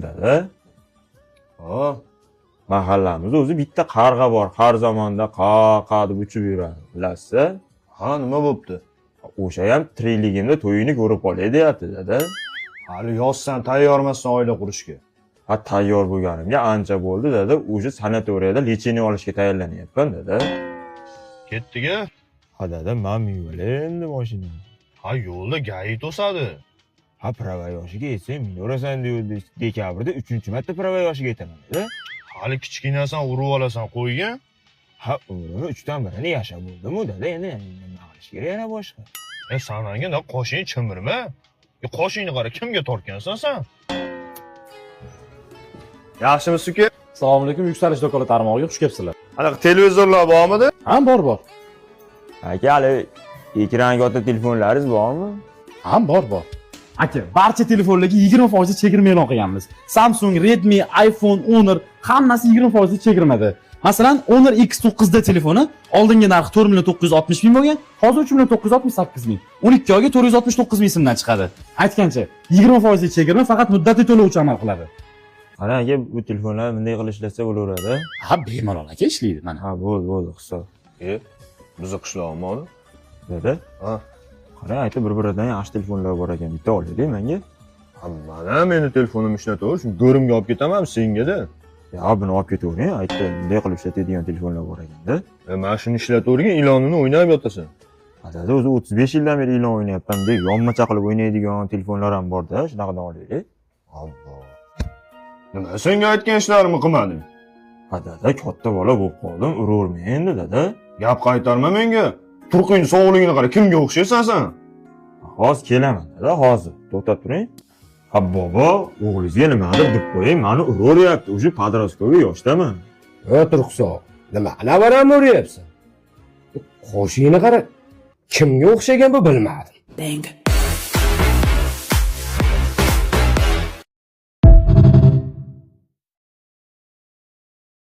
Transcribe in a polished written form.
Dada, Ha, mahallamizda o'zi bitta qarg'a bor. Har zamonda qa deb uchib yuradi. Bilasizmi? ha nima bo'pti? O'sha ham tirikligimda to'yini ko'rib olay deyapti, dada. Hali yozsan tayyormassan oila qurishga. Ha, tayyor bo'lganimga ancha bo'ldi, dada. O'sha sanatoriyada lecheniya olishga tayyorlanyapman, dada. Ketdiga? Ha, dada, men yo'lay endi mashinani. Ha, yo'lda gai to'sadi. Ha, prava yoshiga yetsang, minораsan dekabrda 3-marta prava yoshiga yetaman, dada. Hali kichkinasan urib olasan qo'yga. Ha, umrimni 3dan birini yashab bo'ldim-ku, dada. Endi nima qilish kerak yana boshqa? Sananga qoshing chimirma. Qoshingni qara, kimga tortgansan sen? Yaxshimisiz uka? Assalomu alaykum, Yuksalish do'koni tarmog'iga xush kelibsizlar. Anaqa televizorlar bormidi? Ha, bor. Aka, hali ekranga o'ta telefonlaringiz bormi? Ha, bor. Aka, barcha telefonlarga 20% chegirma e'lon qilganmiz. Samsung, Redmi, iPhone, Honor hammasi 20% chegirmada. Masalan, Honor X9 da telefoni oldingi narxi 4.960 ming bo'lgan, hozir 3.968 ming. 12 oyga 469 ming so'mdan chiqadi. Aytgancha, 20% chegirma faqat muddatli to'lovchi amal qiladi. Qara aka, bu telefonlar bunday qilib ishlasa bo'laveradi. Ha, bemalol aka ishlaydi mana. Ha, bo'ldi, hisob. Bizni qishlog'immi? Dada, Ha. qara, aytib bir-biridan yaxshi telefonlar bor ekan, bitta olaylik menga. Ha, mana meni telefonimni ishlataver, shu go'rimga olib ketaman senga-da. Ya, buni olib ketavering, aytdi, bunday qilib ishlatadigan telefonlar bor ekanda. Mana shuni ishlatavergan, ilonini o'ynab yotasan. Ha, dada, o'zi 35 yildan beri ilon o'ynayapman, deb yonmacha qilib o'ynaydigan telefonlar ham bor-da, shunaqadan olaylik. Alloh. Nima senga aytgan ishlarimni qilmading? Ha, dada, katta bola bo'lib qoldim, uravermang endi, dada. Gap qaytarma menga. Turqing sog'lig'ini qara, kimga o'xshaysan sen? Hozir kelaman, dada, hozir. To'xtab turing. Ha, bobo, o'g'lingizga nimadir deb qo'ying, meni uraveryapti. O'sha podroskoga yoshdaman. Turqsoq, nima baram o'ryapsan? Qo'shingni qara, kimga o'xshagan bu bilmadim.